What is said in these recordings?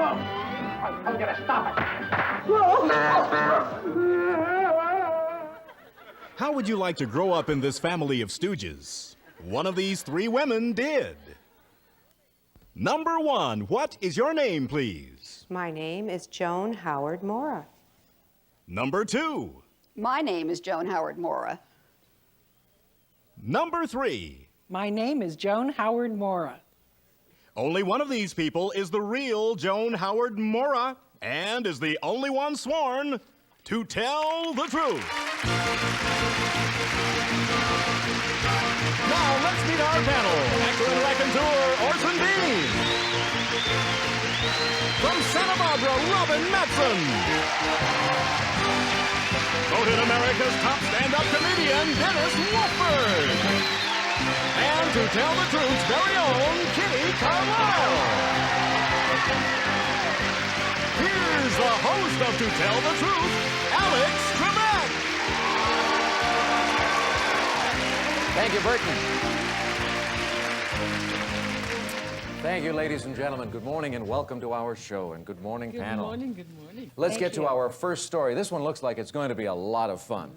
I'm gonna stop it. How would you like to grow up in this family of stooges? One of these three women did. Number one, what is your name, please? My name is Joan Howard Maurer. Number two. My name is Joan Howard Maurer. Number three. My name is Joan Howard Maurer. Only one of these people is the real Joan Howard Maurer and is the only one sworn to tell the truth. Now let's meet our panel. Actor and raconteur Orson Bean. From Santa Barbara, Robin Matson. Voted America's top stand-up comedian, Dennis Wolford. And to tell the truth's very own Kitty Carlisle. Here's the host of To Tell the Truth, Alex Trebek. Thank you, Burton. Thank you, ladies and gentlemen. Good morning and welcome to our show. And good morning, panel. Good morning, good morning. Let's get to our first story. This one looks like it's going to be a lot of fun.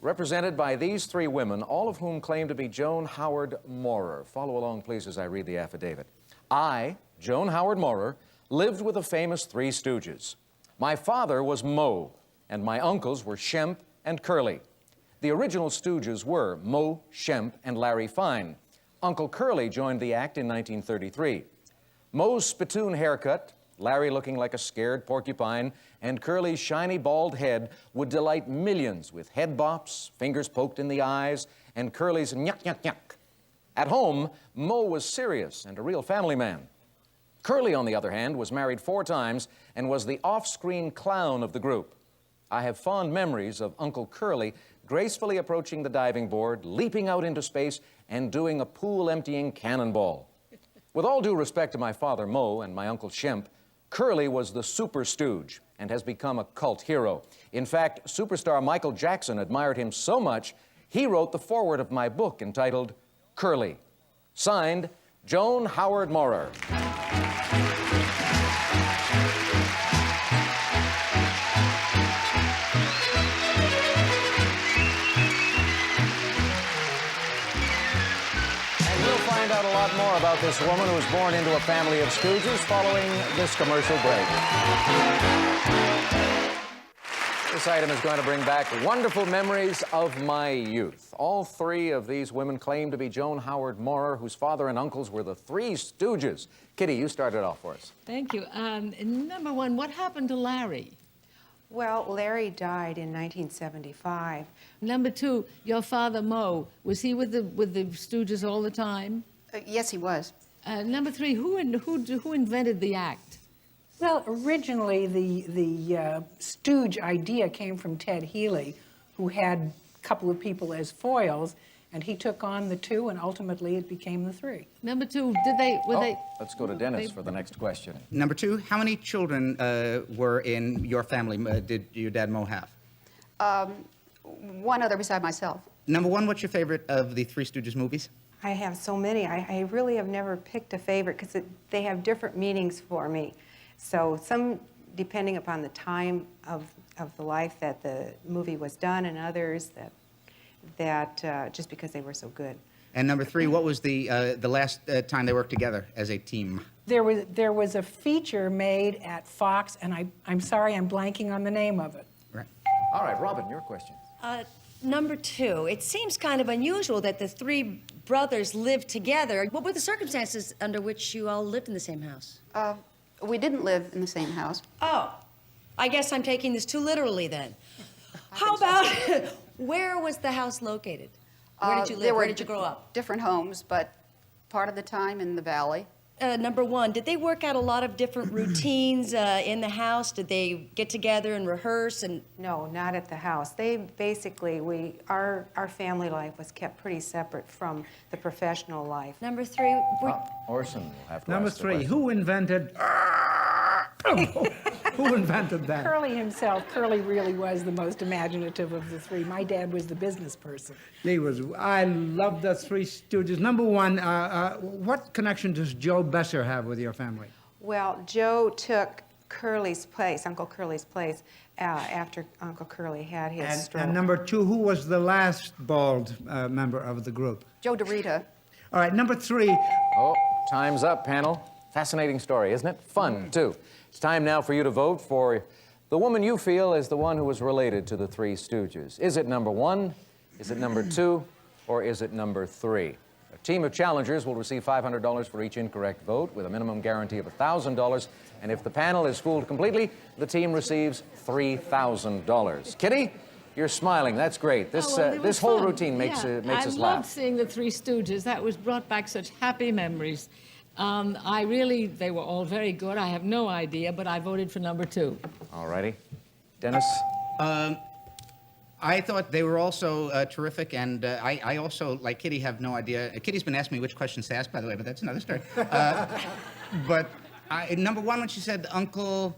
Represented by these three women, all of whom claim to be Joan Howard Maurer. Follow along, please, as I read the affidavit. I, Joan Howard Maurer, lived with the famous Three Stooges. My father was Moe, and my uncles were Shemp and Curly. The original Stooges were Moe, Shemp, and Larry Fine. Uncle Curly joined the act in 1933. Moe's spittoon haircut, Larry looking like a scared porcupine, and Curly's shiny bald head would delight millions with head bops, fingers poked in the eyes, and Curly's nyuk, nyuk, nyuk. At home, Moe was serious and a real family man. Curly, on the other hand, was married 4 times and was the off-screen clown of the group. I have fond memories of Uncle Curly gracefully approaching the diving board, leaping out into space, and doing a pool-emptying cannonball. With all due respect to my father, Moe, and my Uncle Shemp, Curly was the super stooge and has become a cult hero. In fact, superstar Michael Jackson admired him so much, he wrote the foreword of my book entitled Curly. Signed, Joan Howard Maurer. Find out a lot more about this woman who was born into a family of stooges following this commercial break. This item is going to bring back wonderful memories of my youth. All 3 of these women claim to be Joan Howard Maurer, whose father and uncles were the Three Stooges. Kitty, you started off for us. Thank you. Number one, what happened to Larry? Well, Larry died in 1975. Number two, your father, Moe, was he with the Stooges all the time? Yes, he was. Number three, who invented the act? Well, originally the stooge idea came from Ted Healy, who had a couple of people as foils, and he took on the 2, and ultimately it became the 3. Number two, were they? Let's go to Dennis for the next question. Number 2, how many children were in your family? Did your dad Moe have? One other beside myself. Number 1, what's your favorite of the Three Stooges movies? I have so many. I really have never picked a favorite because they have different meanings for me. So some depending upon the time of the life that the movie was done, and others that just because they were so good. And number 3, what was the last time they worked together as a team? There was a feature made at Fox, and I'm sorry, I'm blanking on the name of it. Right. All right, Robin, your question. Number 2, it seems kind of unusual that the 3 brothers lived together. What were the circumstances under which you all lived in the same house? We didn't live in the same house. Oh, I guess I'm taking this too literally then. How about, where was the house located? Where did you live? Where did you grow up? Different homes, but part of the time in the valley. Number 1, did they work out a lot of different routines in the house? Did they get together and rehearse? And No, not at the house. They basically, our family life was kept pretty separate from the professional life. Number 3, Orson will have to Number ask the 3, question. who invented... Who invented that? Curly himself, Curly really was the most imaginative of the 3. My dad was the business person. He was. I love the Three Stooges. Number 1, what connection does Joe Besser have with your family? Well, Joe took Curly's place, Uncle Curly's place, after Uncle Curly had his stroke. And number 2, who was the last bald member of the group? Joe DeRita. All right, number 3. Oh, time's up, panel. Fascinating story, isn't it? Fun, too. It's time now for you to vote for the woman you feel is the one who was related to the Three Stooges. Is it number 1, is it number 2, or is it number 3? A team of challengers will receive $500 for each incorrect vote with a minimum guarantee of $1,000. And if the panel is fooled completely, the team receives $3,000. Kitty, you're smiling. That's great. This, Oh, well, it was this whole fun. routine makes Yeah. us I loved laugh. seeing the Three Stooges. That was brought back such happy memories. They were all very good. I have no idea, but I voted for number 2. All righty. Dennis? I thought they were also terrific, and I also, like Kitty, have no idea. Kitty's been asking me which questions to ask, by the way, but that's another story. But number 1, when she said Uncle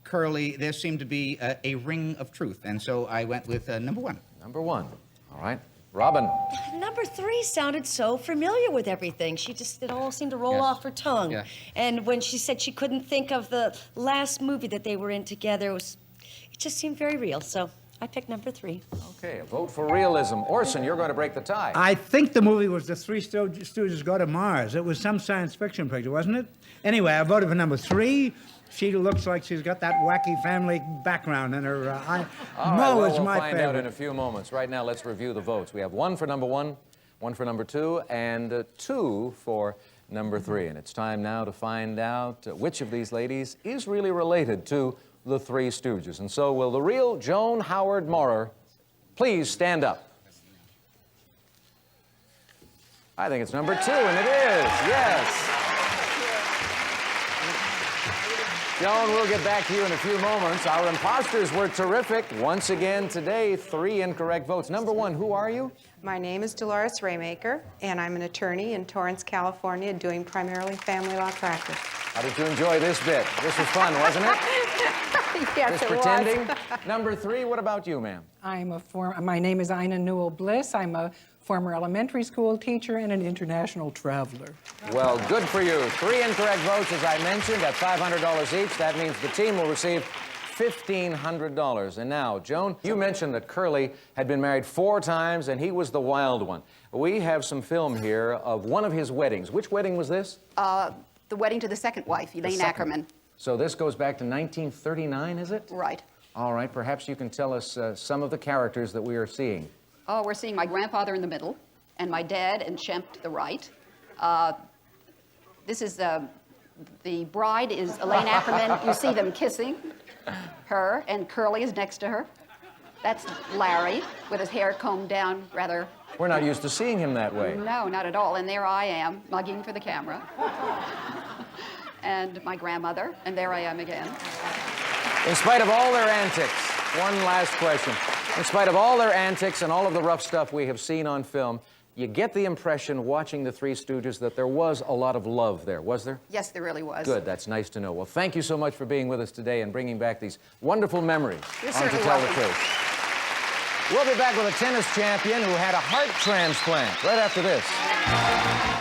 Curly, there seemed to be a ring of truth, and so I went with number 1. Number 1. All right. Robin? Number 3 sounded so familiar with everything. It all seemed to roll off her tongue. Yeah. And when she said she couldn't think of the last movie that they were in together, it just seemed very real. So I picked number 3. Okay, a vote for realism. Orson, you're going to break the tie. I think the movie was The Three Stooges Go to Mars. It was some science fiction picture, wasn't it? Anyway, I voted for number 3. She looks like she's got that wacky family background in her eye. All right, Mo well, is we'll my find favorite. out in a few moments. Right now, let's review the votes. We have 1 for number 1, 1 for number 2, and 2 for number 3. And it's time now to find out which of these ladies is really related to the Three Stooges. And so will the real Joan Howard Maurer please stand up? I think it's number 2, and it is, yes. Joan, we'll get back to you in a few moments. Our imposters were terrific. Once again today, 3 incorrect votes. Number 1, who are you? My name is Dolores Raymaker, and I'm an attorney in Torrance, California, doing primarily family law practice. How did you enjoy this bit? This was fun, wasn't it? Yes, Just it pretending. was. Number 3, what about you, ma'am? My name is Ina Newell Bliss. I'm a former elementary school teacher and an international traveler. Well, good for you. 3 incorrect votes, as I mentioned, at $500 each. That means the team will receive $1,500. And now, Joan, you mentioned that Curly had been married 4 times, and he was the wild one. We have some film here of one of his weddings. Which wedding was this? The wedding to the second wife, Elaine Ackerman. So this goes back to 1939, is it? Right. All right, perhaps you can tell us some of the characters that we are seeing. Oh, we're seeing my grandfather in the middle, and my dad and Shemp to the right. This is the bride is Elaine Ackerman. You see them kissing, her, and Curly is next to her. That's Larry with his hair combed down rather. We're not used to seeing him that way. No, not at all. And there I am, mugging for the camera. And my grandmother, and there I am again. In spite of all their antics, one last question. In spite of all their antics and all of the rough stuff we have seen on film, you get the impression watching the Three Stooges that there was a lot of love there, was there? Yes, there really was. Good, that's nice to know. Well, thank you so much for being with us today and bringing back these wonderful memories You're on To certainly Tell the welcome. Truth. We'll be back with a tennis champion who had a heart transplant right after this.